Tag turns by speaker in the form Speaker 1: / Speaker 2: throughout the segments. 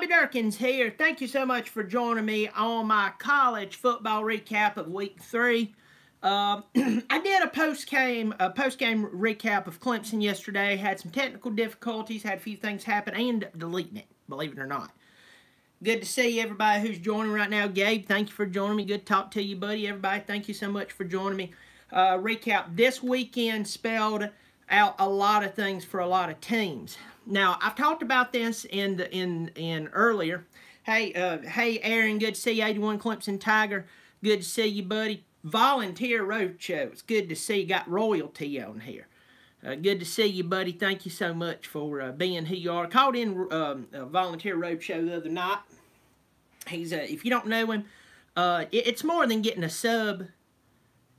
Speaker 1: Bobby Dirkens here. Thank you so much for joining me on my college football recap of Week 3. I did a post-game recap of Clemson yesterday. Had some technical difficulties, had a few things happen, and deleting it, believe it or not. Good to see everybody who's joining right now. Gabe, thank you for joining me. Good to talk to you, buddy. Everybody, thank you so much for joining me. Recap. This weekend spelled out a lot of things for a lot of teams. Now, I've talked about this in earlier. Hey, Aaron, good to see you. 81 Clemson Tiger, good to see you, buddy. Volunteer Roadshow, it's good to see you. Got royalty on here. Good to see you, buddy. Thank you so much for being who you are. Called in a Volunteer Roadshow the other night. He's if you don't know him, it's more than getting a sub.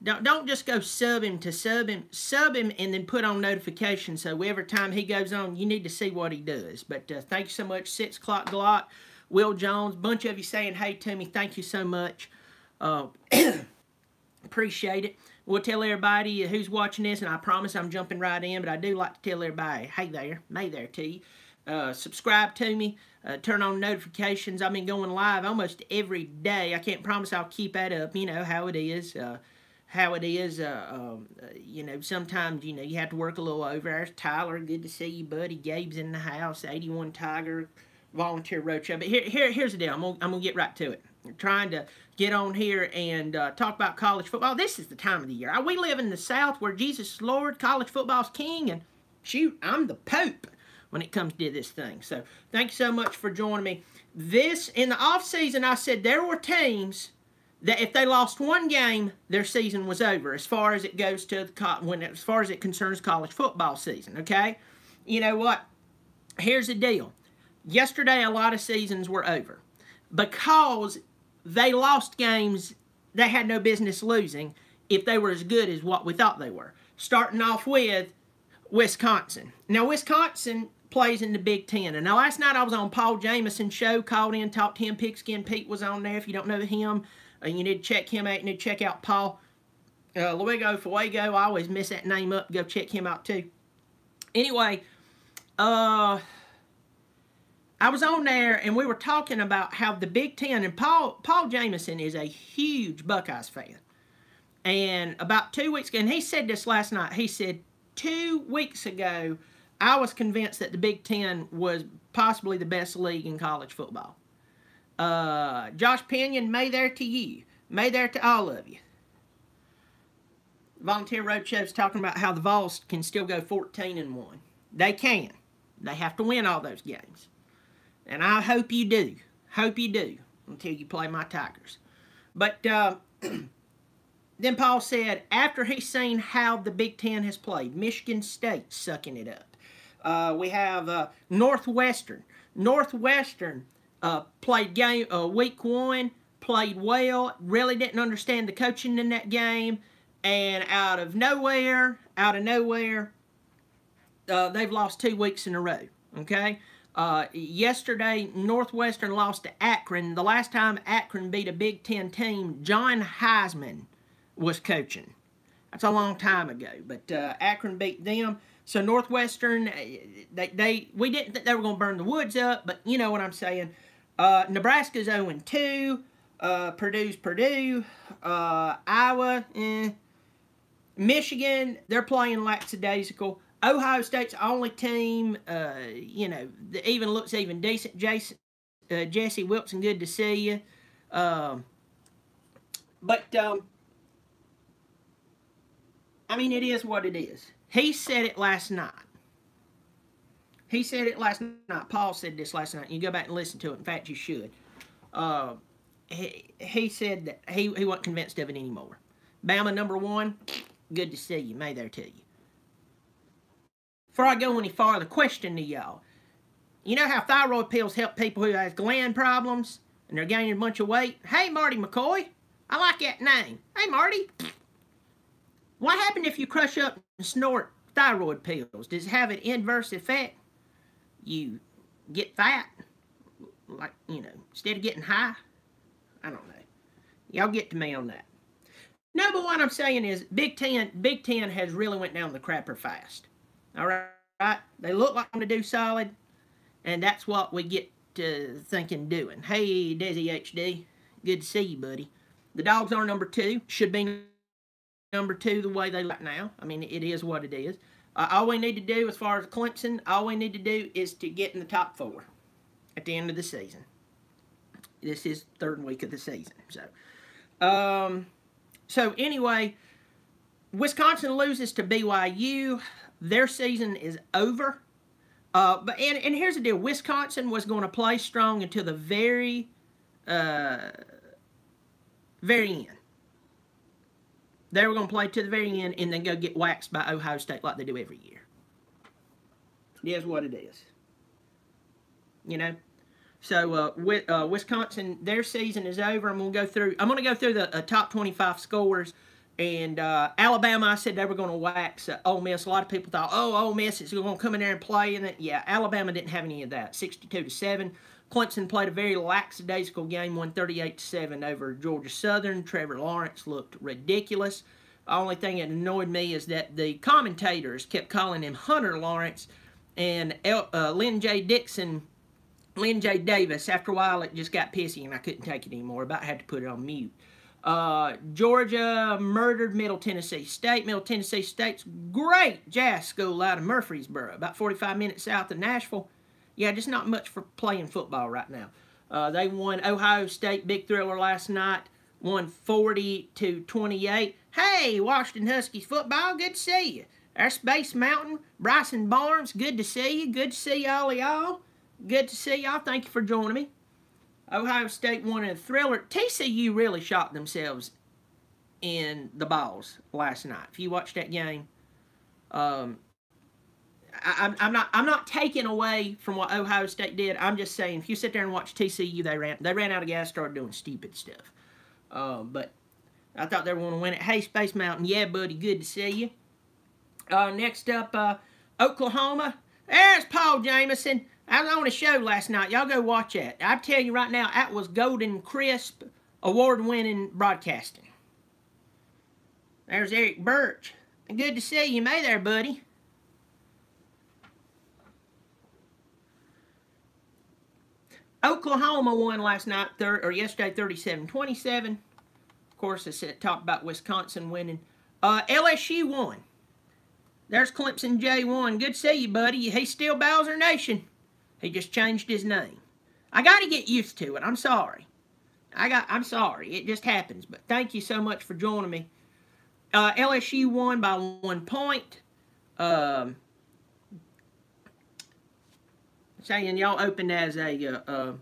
Speaker 1: Don't just go sub him to sub him. Sub him and then put on notifications so every time he goes on, you need to see what he does. But thank you so much. 6 o'clock Glot, Will Jones, bunch of you saying hey to me. Thank you so much. Appreciate it. We'll tell everybody who's watching this, and I promise I'm jumping right in, but I do like to tell everybody, hey there, may there to you. Subscribe to me. Turn on notifications. I've been going live almost every day. I can't promise I'll keep that up. You know how it is. You know, sometimes, you know, you have to work a little over. There's Tyler, good to see you, buddy. Gabe's in the house, 81 Tiger, Volunteer Roadshow. But here's the deal. I'm gonna get right to it. I'm trying to get on here and talk about college football. This is the time of the year. We live in the South where Jesus is Lord, college football's king, and shoot, I'm the Pope when it comes to this thing. So thank you so much for joining me. In the off season, I said there were teams that if they lost one game, their season was over as far as it goes to as far as it concerns college football season, okay? You know what? Here's the deal. Yesterday, a lot of seasons were over because they lost games they had no business losing if they were as good as what we thought they were. Starting off with Wisconsin. Now, Wisconsin plays in the Big Ten. And now, last night I was on Paul Jameson's show, called in, talked to him. Pigskin Pete was on there. If you don't know him, you need to check him out. You need to check out Paul. Luego Fuego. I always mess that name up. Go check him out too. Anyway, I was on there and we were talking about how the Big Ten, and Paul Jameson is a huge Buckeyes fan. And about 2 weeks ago, and he said this last night, he said 2 weeks ago, I was convinced that the Big Ten was possibly the best league in college football. Josh Pinion, may there to you. May there to all of you. Volunteer Roadshow's talking about how the Vols can still go 14-1. They can. They have to win all those games. And I hope you do. Hope you do until you play my Tigers. But then Paul said, after he's seen how the Big Ten has played, Michigan State sucking it up. We have Northwestern. Northwestern played week 1, played well, really didn't understand the coaching in that game, and out of nowhere, they've lost 2 weeks in a row, okay? Yesterday, Northwestern lost to Akron. The last time Akron beat a Big Ten team, John Heisman was coaching. That's a long time ago, but Akron beat them. So Northwestern, we didn't think they were going to burn the woods up, but you know what I'm saying. Nebraska's 0-2. Purdue's Purdue. Iowa, Michigan, they're playing lackadaisical. Ohio State's only team, you know, that even looks even decent. Jesse Wilson, good to see you. I mean, it is what it is. He said it last night. He said it last night. Paul said this last night. You go back and listen to it. In fact, you should. He said that he wasn't convinced of it anymore. Bama #1, good to see you. May there to you. Before I go any farther, question to y'all. You know how thyroid pills help people who have gland problems and they're gaining a bunch of weight? Hey, Marty McCoy. I like that name. Hey, Marty. What happens if you crush up and snort thyroid pills? Does it have an inverse effect? You get fat? Like, you know, instead of getting high? I don't know. Y'all get to me on that. No, but what I'm saying is Big Ten has really went down the crapper fast. All right? They look like I'm going to do solid, and that's what we get thinking doing? Hey, Desi HD, good to see you, buddy. The Dogs are number 2. Should be number 2 the way they look now. I mean, it is what it is. All we need to do as far as Clemson, all we need to do is to get in the top 4 at the end of the season. This is third week of the season. So anyway, Wisconsin loses to BYU. Their season is over. And here's the deal. Wisconsin was going to play strong until the very end. They were going to play to the very end and then go get waxed by Ohio State like they do every year. It is what it is. You know? So Wisconsin, their season is over. I'm going to go through the top 25 scores. And Alabama, I said they were going to wax Ole Miss. A lot of people thought, oh, Ole Miss is going to come in there and play. And yeah, Alabama didn't have any of that. 62-7. Clemson played a very lackadaisical game, won 38-7 over Georgia Southern. Trevor Lawrence looked ridiculous. The only thing that annoyed me is that the commentators kept calling him Hunter Lawrence and Lynn J. Davis. After a while, it just got pissy and I couldn't take it anymore. About had to put it on mute. Georgia murdered Middle Tennessee State. Middle Tennessee State's great jazz school out of Murfreesboro, about 45 minutes south of Nashville. Yeah, just not much for playing football right now. They won Ohio State, big thriller last night, won 40-28. Hey, Washington Huskies football, good to see you. There's Space Mountain, Bryson Barnes, good to see you. Good to see all of y'all. Good to see y'all. Thank you for joining me. Ohio State won in a thriller. TCU really shot themselves in the balls last night. If you watched that game, I'm not taking away from what Ohio State did. I'm just saying, if you sit there and watch TCU, they ran out of gas, started doing stupid stuff. But I thought they were going to win it. Hey, Space Mountain, yeah, buddy, good to see you. Next up, Oklahoma. There's Paul Jameson. I was on a show last night. Y'all go watch that. I tell you right now, that was golden crisp, award-winning broadcasting. There's Eric Birch. Good to see you, May there, buddy. Oklahoma won last night, yesterday, 37-27. Of course, I talked about Wisconsin winning. LSU won. There's Clemson J1. Good to see you, buddy. He's still Bowser Nation. He just changed his name. I got to get used to it. I'm sorry. I'm sorry. It just happens. But thank you so much for joining me. LSU won by 1 point. Saying y'all opened as a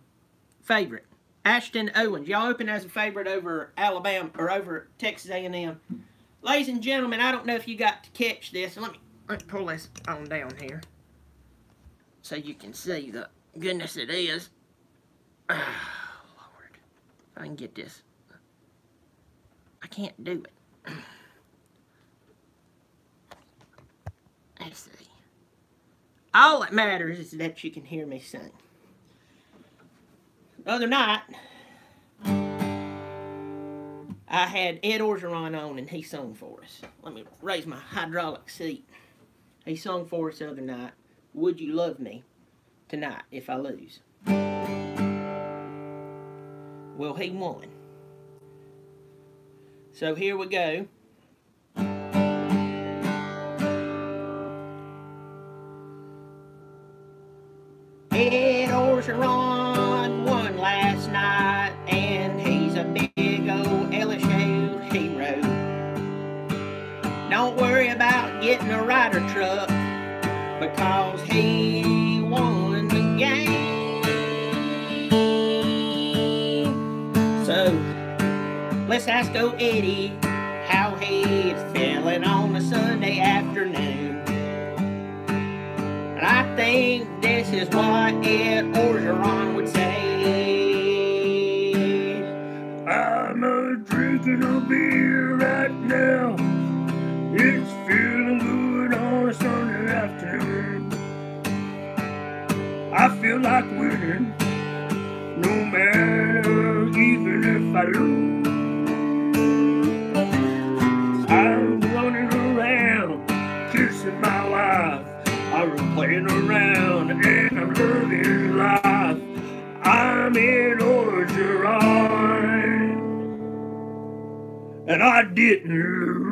Speaker 1: favorite. Ashton Owens, y'all opened as a favorite over Alabama or over Texas A&M. Ladies and gentlemen, I don't know if you got to catch this. Let me pull this on down here so you can see the goodness it is. Oh, Lord. If I can get this. I can't do it. Let's see. All that matters is that you can hear me sing. The other night, I had Ed Orgeron on and he sung for us. Let me raise my hydraulic seat. He sung for us the other night, Would You Love Me Tonight If I Lose? Well, he won. So here we go. Ed Orgeron won last night, and he's a big old LSU hero. Don't worry about getting a rider truck, because he won the game. So, let's ask old Eddie how he's feeling on a Sunday afternoon. And I think this is what Ed Orgeron would say. I'm drinking a beer right now. It's feeling good on a Sunday afternoon. I feel like winning, no matter even if I lose. I'm running around, kissing my wife. I'm playing around and I'm loving life.
Speaker 2: I'm in Orgeron, and I didn't lose.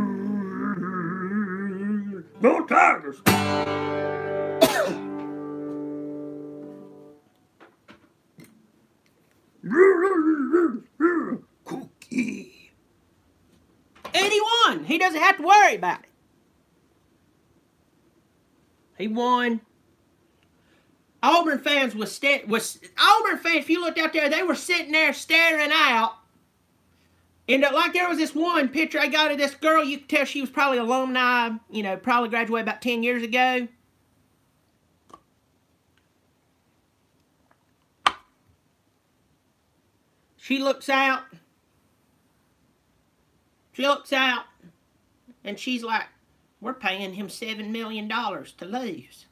Speaker 2: Go Tigers! Cookie.
Speaker 1: And he won. He doesn't have to worry about it. He won. Auburn fans Auburn fans, if you looked out there, they were sitting there staring out. And like there was this one picture I got of this girl, you could tell she was probably alumni, you know, probably graduated about 10 years ago. She looks out. She looks out. And she's like, we're paying him $7 million to lose.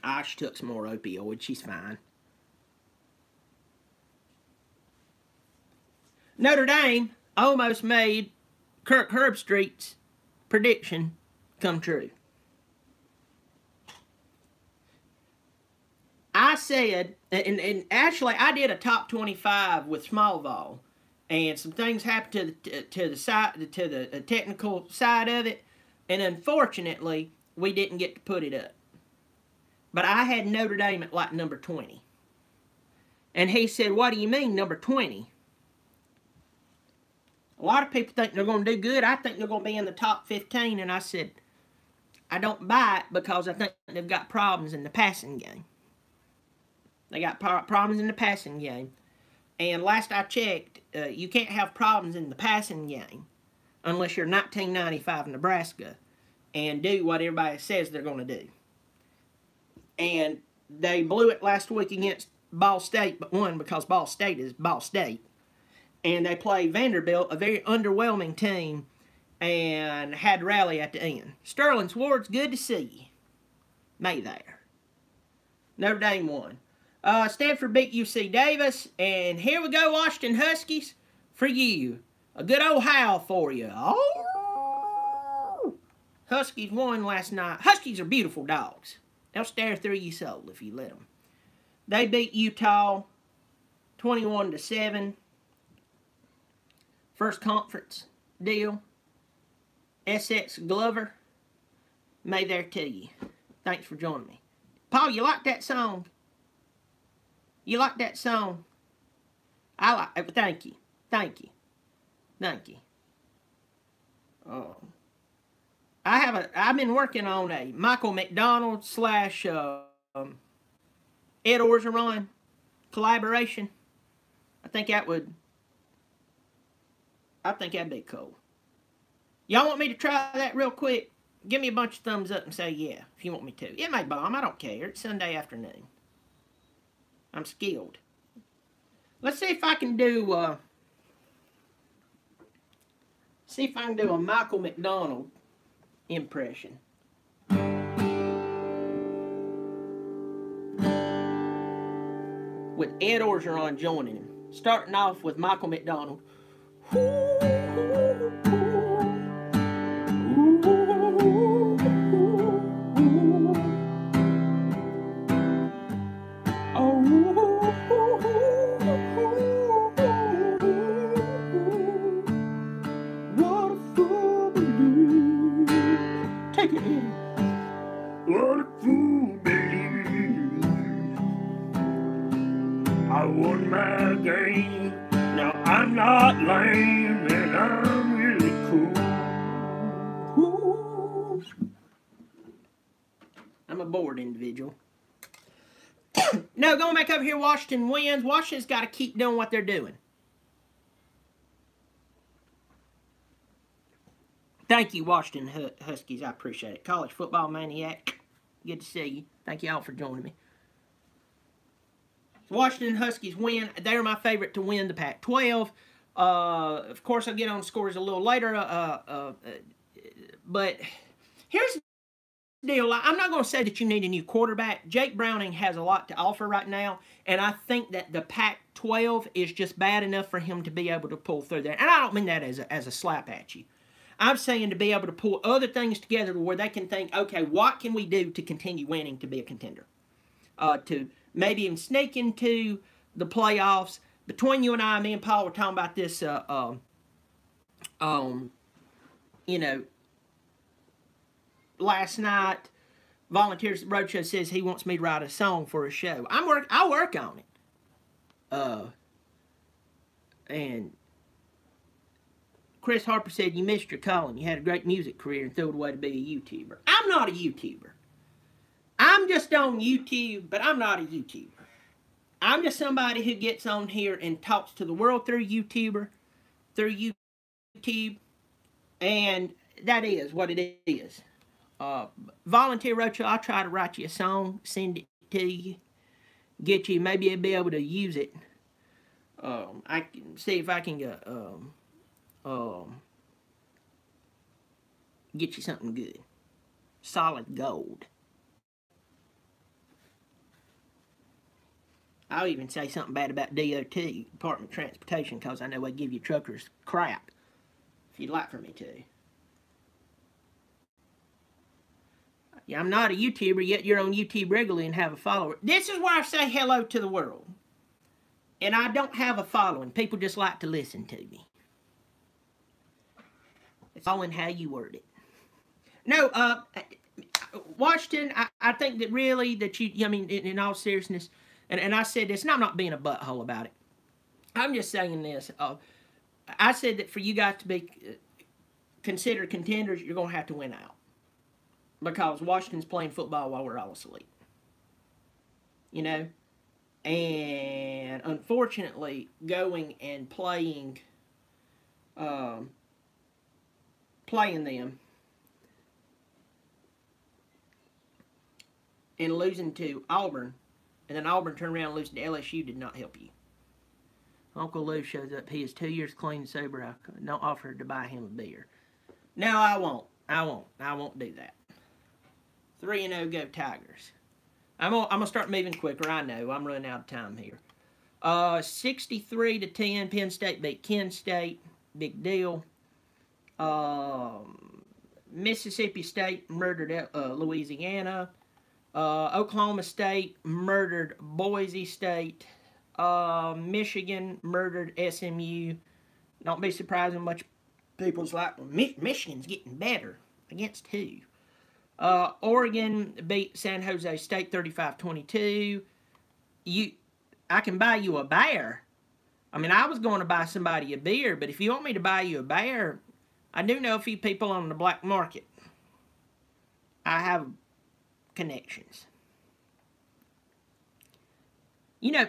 Speaker 1: Ah, she took some more opioids. She's fine. Notre Dame almost made Kirk Herbstreit's prediction come true. I said, and actually I did a top 25 with Smallville, and some things happened to the technical side of it, and unfortunately we didn't get to put it up. But I had Notre Dame at like number 20. And he said, what do you mean number 20? A lot of people think they're going to do good. I think they're going to be in the top 15. And I said, I don't buy it because I think they've got problems in the passing game. They got problems in the passing game. And last I checked, you can't have problems in the passing game unless you're 1995 Nebraska and do what everybody says they're going to do. And they blew it last week against Ball State, but won because Ball State is Ball State. And they played Vanderbilt, a very underwhelming team, and had rally at the end. Sterling Swartz, good to see you. May there. Notre Dame won. Stanford beat UC Davis, and here we go, Washington Huskies, for you. A good old howl for you. Oh! Huskies won last night. Huskies are beautiful dogs. They'll stare through your soul if you let them. They beat Utah 21-7. First conference deal. Essex Glover. May there to you. Thanks for joining me. Paul, you like that song? You like that song? I like it. Thank you. Thank you. Thank you. I've been working on a Michael McDonald / Ed Orgeron collaboration. I think that'd be cool. Y'all want me to try that real quick? Give me a bunch of thumbs up and say yeah if you want me to. It may bomb. I don't care. It's Sunday afternoon. I'm skilled. Let's see if I can do a Michael McDonald impression. With Ed Orgeron joining him. Starting off with Michael McDonald. Take it in.
Speaker 2: What a fool believes. I won my game. Now I'm not lame and I'm really cool.
Speaker 1: I'm a bored individual. No, going back over here, Washington wins. Washington's got to keep doing what they're doing. Thank you, Washington Huskies. I appreciate it. College Football Maniac. Good to see you. Thank you all for joining me. Washington Huskies win. They're my favorite to win the Pac-12. Of course, I'll get on scores a little later. But here's the deal. I'm not going to say that you need a new quarterback. Jake Browning has a lot to offer right now. And I think that the Pac-12 is just bad enough for him to be able to pull through there. And I don't mean that as a slap at you. I'm saying to be able to pull other things together to where they can think, okay, what can we do to continue winning to be a contender? To maybe even sneak into the playoffs. Between you and I, me and Paul were talking about this, you know, last night. Volunteers Roadshow says he wants me to write a song for a show. I'll work on it. And Chris Harper said, you missed your calling. You had a great music career and threw it away to be a YouTuber. I'm not a YouTuber. I'm just on YouTube, but I'm not a YouTuber. I'm just somebody who gets on here and talks to the world through YouTube. And that is what it is. Volunteer Roadshow, I'll try to write you a song, send it to you, get you, maybe you'll be able to use it. I can see if I can get you something good. Solid gold. I'll even say something bad about DOT, Department of Transportation, because I know they give you truckers crap, if you'd like for me to. Yeah, I'm not a YouTuber, yet you're on YouTube regularly and have a follower. This is where I say hello to the world. And I don't have a following. People just like to listen to me. It's all in how you word it. No, Washington, I think that really, that you, I mean, in all seriousness, and I said this, and I'm not being a butthole about it. I'm just saying this. I said that for you guys to be considered contenders, you're going to have to win out. Because Washington's playing football while we're all asleep. You know? And unfortunately, going and playing them, and losing to Auburn, and then Auburn turned around and losing to LSU did not help you. Uncle Lou shows up. He is 2 years clean and sober. I don't offer to buy him a beer. No, I won't. I won't do that. 3-0 go Tigers. I'm gonna start moving quicker. I know I'm running out of time here. 63-10. Penn State beat Kent State. Big deal. Mississippi State murdered Louisiana. Oklahoma State murdered Boise State. Michigan murdered SMU. Don't be surprised when much people's like, well, Michigan's getting better. Against who? Oregon beat San Jose State 35-22. I can buy you a bear. I mean, I was going to buy somebody a beer, but if you want me to buy you a bear, I do know a few people on the black market. I have connections. You know,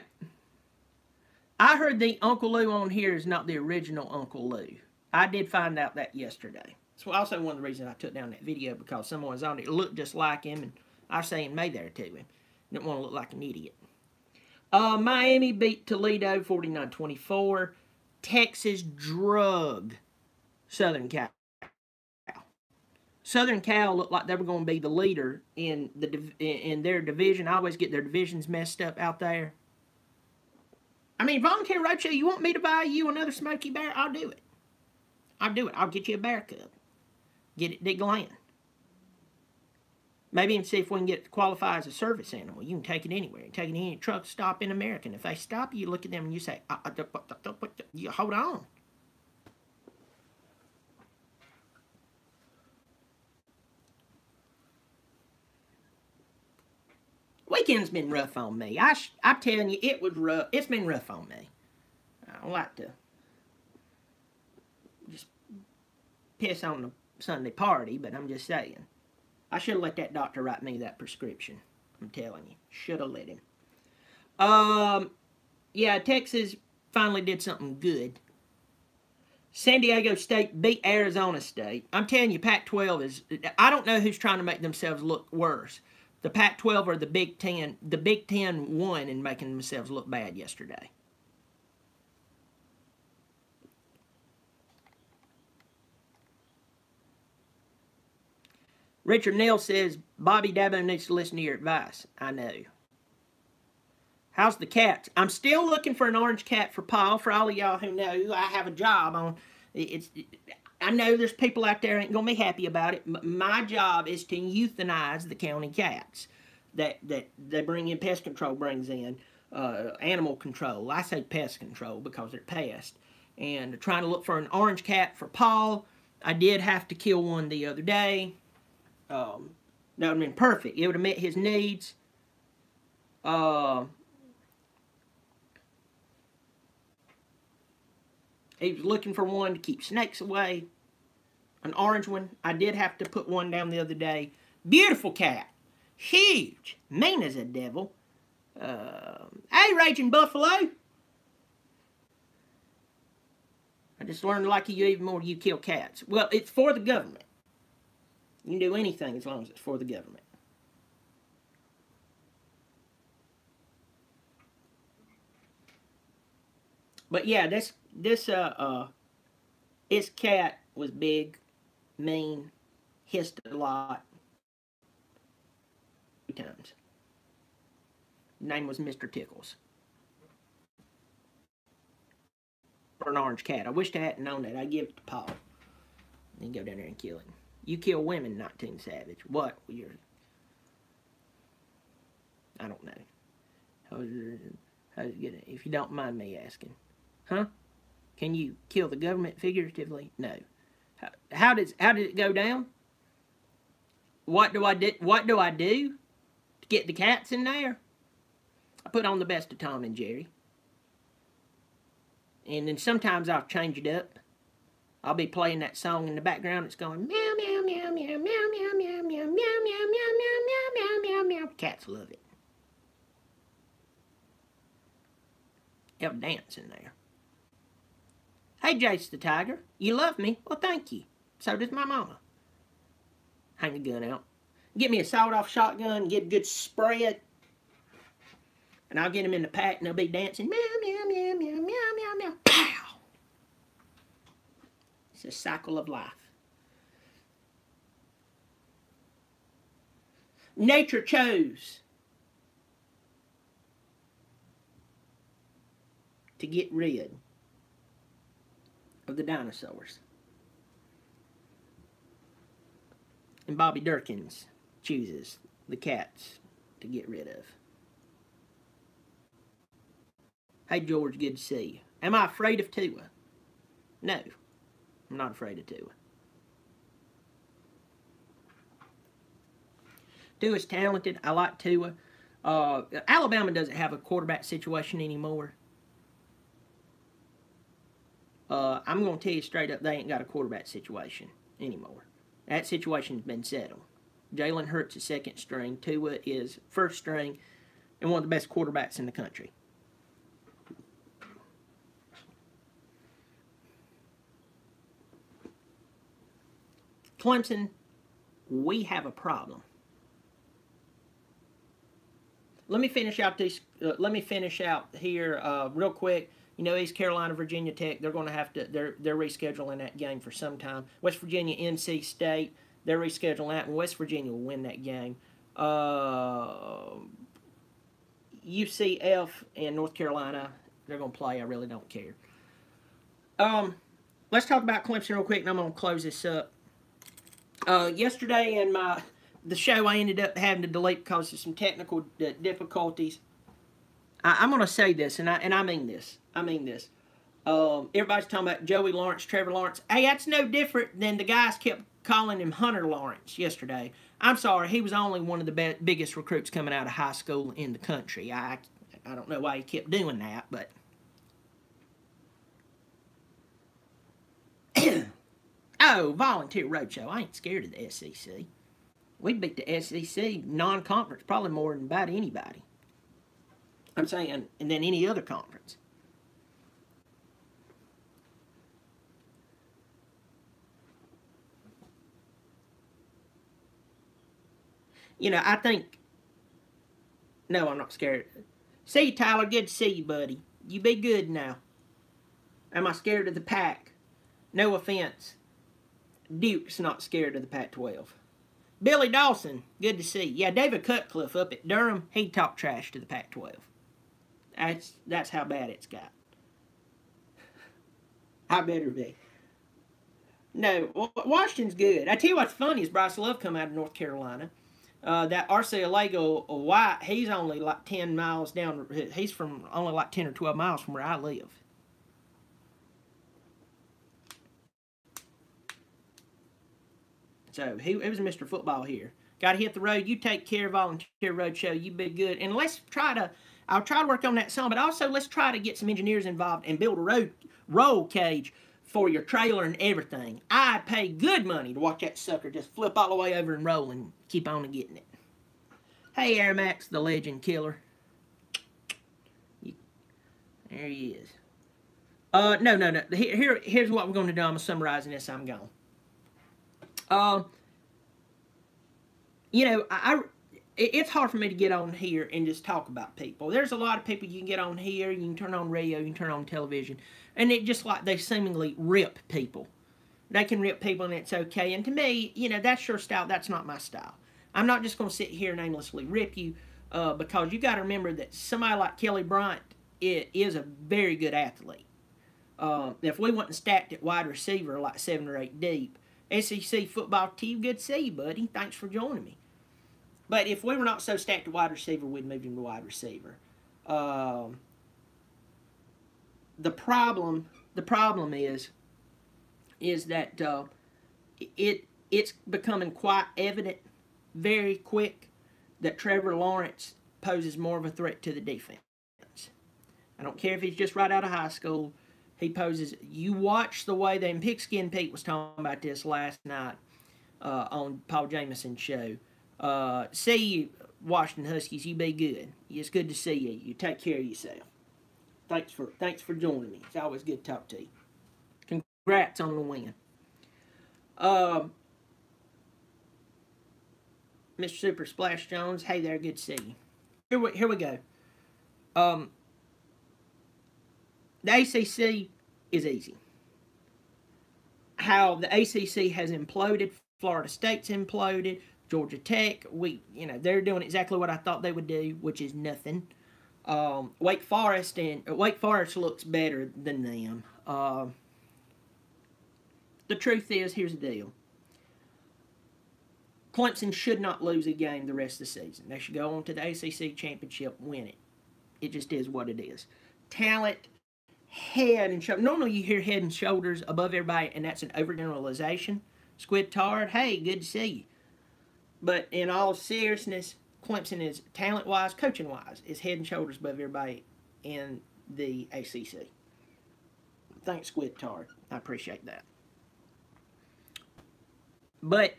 Speaker 1: I heard the Uncle Lou on here is not the original Uncle Lou. I did find out that yesterday. It's also one of the reasons I took down that video, because someone was on it, looked just like him, and I was saying May there to him. Didn't want to look like an idiot. Miami beat Toledo 49-24. Texas drug Southern Cal. Southern Cal looked like they were going to be the leader in their division. I always get their divisions messed up out there. I mean, Volunteer Roadshow, you want me to buy you another Smoky Bear? I'll do it. I'll do it. I'll get you a bear cub. Get it Glen. Maybe even see if we can get it to qualify as a service animal. You can take it anywhere. You can take it in any truck stop in America. And if they stop you, look at them and you say, hold on. Weekend's been rough on me. I'm telling you, it was rough. It's been rough on me. I don't like to just piss on the Sunday party, but I'm just saying. I should have let that doctor write me that prescription. I'm telling you. Should have let him. Yeah, Texas finally did something good. San Diego State beat Arizona State. I'm telling you, Pac-12 is... I don't know who's trying to make themselves look worse. The Pac-12 or the Big Ten. The Big Ten won in making themselves look bad yesterday. Richard Neal says, Bobby Dabo needs to listen to your advice. I know. How's the cats? I'm still looking for an orange cat for Paul. For all of y'all who know, I have a job on. I know there's people out there ain't gonna be happy about it. My job is to euthanize the county cats that they bring in. Pest control brings in animal control. I say pest control because they're pests. And trying to look for an orange cat for Paul. I did have to kill one the other day. That would have been perfect. It would have met his needs. He was looking for one to keep snakes away. An orange one. I did have to put one down the other day. Beautiful cat. Huge. Mean as a devil. Hey, Raging Buffalo. I just learned to like you even more you kill cats. Well, it's for the government. You can do anything as long as it's for the government. But yeah, this cat was big, mean, hissed a lot. 3 times. Name was Mr. Tickles. For an orange cat. I wished I hadn't known that. I'd give it to Paul. Then go down there and kill him. You kill women, 19 Savage. What? You're... I don't know. How's it get? If you don't mind me asking. Huh? Can you kill the government figuratively? No. How did it go down? What do I do? What do I do to get the cats in there? I put on the best of Tom and Jerry. And then sometimes I'll change it up. I'll be playing that song in the background. It's going meow meow meow meow meow meow meow meow meow meow meow meow meow meow meow. Cats love it. They'll dance in there. Hey, Jace the Tiger, you love me? Well, thank you. So does my mama. Hang a gun out. Get me a sawed-off shotgun, get a good spread, and I'll get them in the pack, and they'll be dancing. Meow, meow, meow, meow, meow, meow, meow. Pow! It's a cycle of life. Nature chose to get rid of the dinosaurs. And Bobby Dirkens chooses the cats to get rid of. Hey, George, good to see you. Am I afraid of Tua? No, I'm not afraid of Tua. Tua's talented. I like Tua. Alabama doesn't have a quarterback situation anymore. I'm going to tell you straight up, they ain't got a quarterback situation anymore. That situation's been settled. Jalen Hurts is second string. Tua is first string and one of the best quarterbacks in the country. Clemson, we have a problem. Let me finish out this. Let me finish out here real quick. You know, East Carolina, Virginia Tech, they're going to have to, they're rescheduling that game for some time. West Virginia, NC State, they're rescheduling that, and West Virginia will win that game. UCF and North Carolina, they're going to play. I really don't care. Let's talk about Clemson real quick, and I'm going to close this up. Yesterday in the show, I ended up having to delete because of some technical difficulties. I'm going to say this, and I mean this. I mean this. Everybody's talking about Joey Lawrence, Trevor Lawrence. Hey, that's no different than the guys kept calling him Hunter Lawrence yesterday. I'm sorry, he was only one of the biggest recruits coming out of high school in the country. I don't know why he kept doing that, but... Oh, Volunteer Roadshow. I ain't scared of the SEC. We beat the SEC non-conference probably more than about anybody. I'm saying, and then any other conference. You know, I think... No, I'm not scared. See you, Tyler. Good to see you, buddy. You be good now. Am I scared of the Pac? No offense. Duke's not scared of the Pac-12. Billy Dawson, good to see you. Yeah, David Cutcliffe up at Durham, he talked trash to the Pac-12. That's how bad it's got. I better be. No, Washington's good. I tell you what's funny is Bryce Love come out of North Carolina. That Arceliago White, he's only like 10 miles down. He's from only like 10 or 12 miles from where I live. So he was Mr. Football here. Got to hit the road. You take care, Volunteer Roadshow. You be good. And I'll try to work on that some, but also let's try to get some engineers involved and build a roll cage for your trailer and everything. I'd pay good money to watch that sucker just flip all the way over and roll and keep on and getting it. Hey, Air Max, the legend killer. There he is. No. Here's what we're going to do. I'm summarizing this. I'm gone. It's hard for me to get on here and just talk about people. There's a lot of people you can get on here. You can turn on radio. You can turn on television. And it just like they seemingly rip people. They can rip people and it's okay. And to me, that's your style. That's not my style. I'm not just going to sit here and aimlessly rip you because you got to remember that somebody like Kelly Bryant is a very good athlete. If we wasn't stacked at wide receiver like 7 or 8 deep, SEC football team, good to see you, buddy. Thanks for joining me. But if we were not so stacked at wide receiver, we'd move him to wide receiver. The problem is that it's becoming quite evident very quick that Trevor Lawrence poses more of a threat to the defense. I don't care if he's just right out of high school. He poses. You watch the way that Pigskin Pete was talking about this last night on Paul Jameson's show. See you, Washington Huskies. You be good. It's good to see you. You take care of yourself. Thanks for joining me. It's always good to talk to you. Congrats on the win. Mr. Super Splash Jones. Hey there. Good to see you. Here we go. The ACC is easy. How the ACC has imploded, Florida State's imploded, Georgia Tech, they're doing exactly what I thought they would do, which is nothing. Wake Forest looks better than them. The truth is, here's the deal. Clemson should not lose a game the rest of the season. They should go on to the ACC championship, win it. It just is what it is. Talent, head and shoulders. Normally you hear head and shoulders above everybody, and that's an overgeneralization. Squid Tard, hey, good to see you. But in all seriousness, Clemson is talent-wise, coaching-wise, is head and shoulders above everybody in the ACC. Thanks, Squid Tard. I appreciate that. But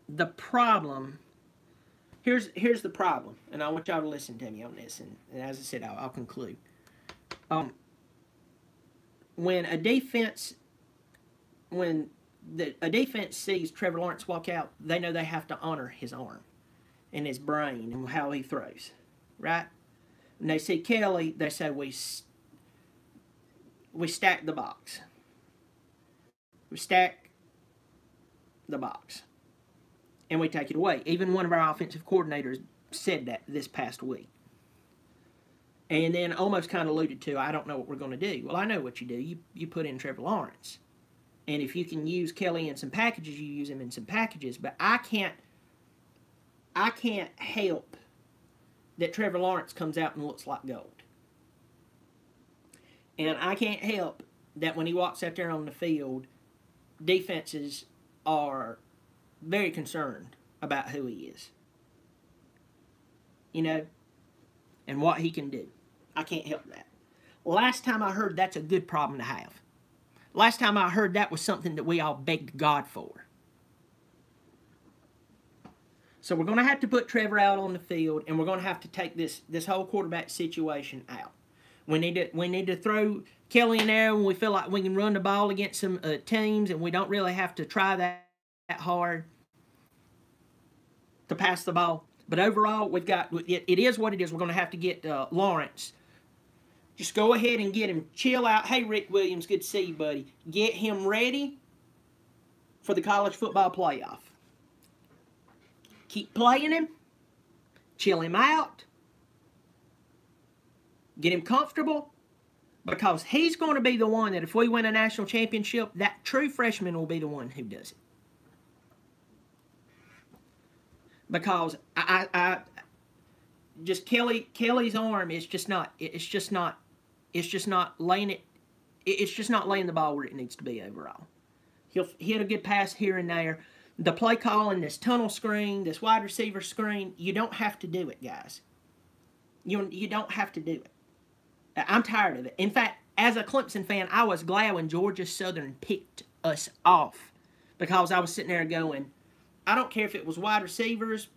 Speaker 1: the problem, here's the problem, and I want y'all to listen to me on this, and as I said, I'll conclude. When a defense sees Trevor Lawrence walk out, they know they have to honor his arm and his brain and how he throws, right? When they see Kelly, they say we stack the box. We stack the box, and we take it away. Even one of our offensive coordinators said that this past week. And then almost kind of alluded to, I don't know what we're going to do. Well, I know what you do. You put in Trevor Lawrence. And if you can use Kelly in some packages, you use him in some packages. But I can't help that Trevor Lawrence comes out and looks like gold. And I can't help that when he walks out there on the field, defenses are very concerned about who he is. And what he can do. I can't help that. Last time I heard that's a good problem to have. Last time I heard that was something that we all begged God for. So we're going to have to put Trevor out on the field, and we're going to have to take this whole quarterback situation out. We need to throw Kelly in there when we feel like we can run the ball against some teams, and we don't really have to try that hard to pass the ball. But overall, it is what it is. We're going to have to get Lawrence. Just go ahead and get him. Chill out. Hey, Rick Williams, good to see you, buddy. Get him ready for the college football playoff. Keep playing him. Chill him out. Get him comfortable. Because he's going to be the one that if we win a national championship, that true freshman will be the one who does it. Because I just Kelly's arm is just not laying it. It's just not laying the ball where it needs to be overall. He'll hit a good pass here and there. The play calling, this tunnel screen, this wide receiver screen, you don't have to do it, guys. You don't have to do it. I'm tired of it. In fact, as a Clemson fan, I was glad when Georgia Southern picked us off, because I was sitting there going, I don't care if it was wide receivers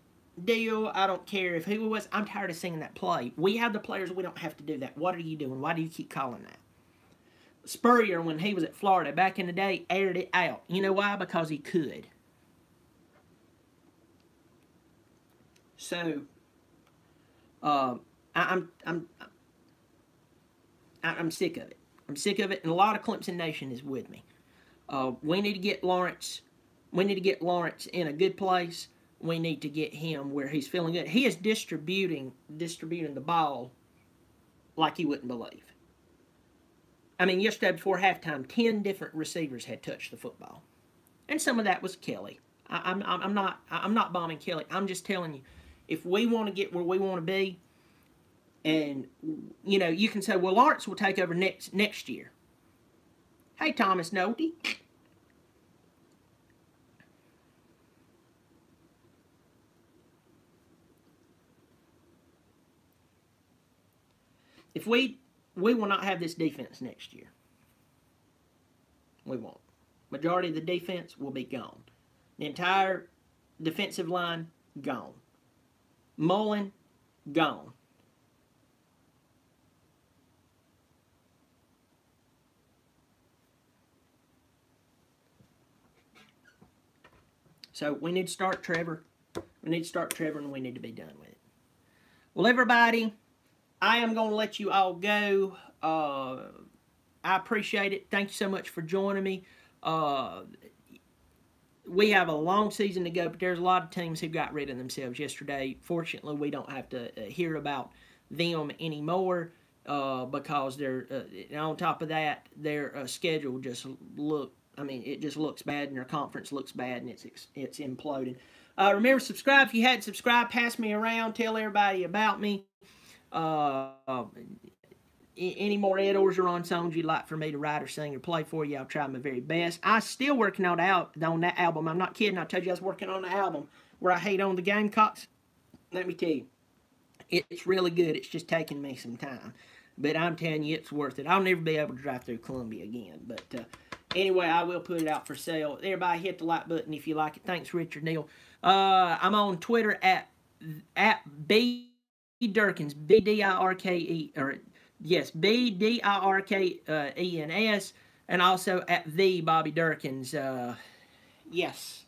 Speaker 1: deal. I don't care if who it was. I'm tired of seeing that play. We have the players. We don't have to do that. What are you doing? Why do you keep calling that? Spurrier, when he was at Florida back in the day, aired it out. You know why? Because he could. So, I'm sick of it. I'm sick of it, and a lot of Clemson Nation is with me. We need to get Lawrence. We need to get Lawrence in a good place. We need to get him where he's feeling good. He is distributing the ball like you wouldn't believe. I mean, yesterday before halftime, 10 different receivers had touched the football, and some of that was Kelly. I'm not bombing Kelly. I'm just telling you, if we want to get where we want to be, and you know, you can say, well, Lawrence will take over next year. Hey, Thomas Nolte. If we will not have this defense next year. We won't. Majority of the defense will be gone. The entire defensive line, gone. Mullen, gone. So we need to start Trevor. We need to start Trevor, and we need to be done with it. Well, everybody, I am going to let you all go. I appreciate it. Thank you so much for joining me. We have a long season to go, but there's a lot of teams who got rid of themselves yesterday. Fortunately, we don't have to hear about them anymore because they're on top of that, their schedule just it just looks bad, and their conference looks bad, and it's imploding. Remember, subscribe if you hadn't subscribed. Pass me around. Tell everybody about me. Any more Ed Orgeron songs you'd like for me to write or sing or play for you, I'll try my very best. I'm still working on that album. I'm not kidding. I told you I was working on the album where I hate on the Gamecocks. Let me tell you, it's really good. It's just taking me some time. But I'm telling you, it's worth it. I'll never be able to drive through Columbia again. But anyway, I will put it out for sale. Everybody hit the like button if you like it. Thanks, Richard Neal. I'm on Twitter at B Dirkens, B-D-I-R-K-E, or yes, B-D-I-R-K-E-N-S, and also at the Bobby Dirkens, yes,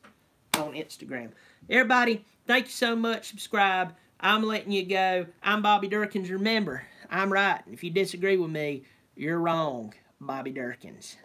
Speaker 1: on Instagram. Everybody, thank you so much. Subscribe. I'm letting you go. I'm Bobby Dirkens. Remember, I'm right. If you disagree with me, you're wrong. Bobby Dirkens.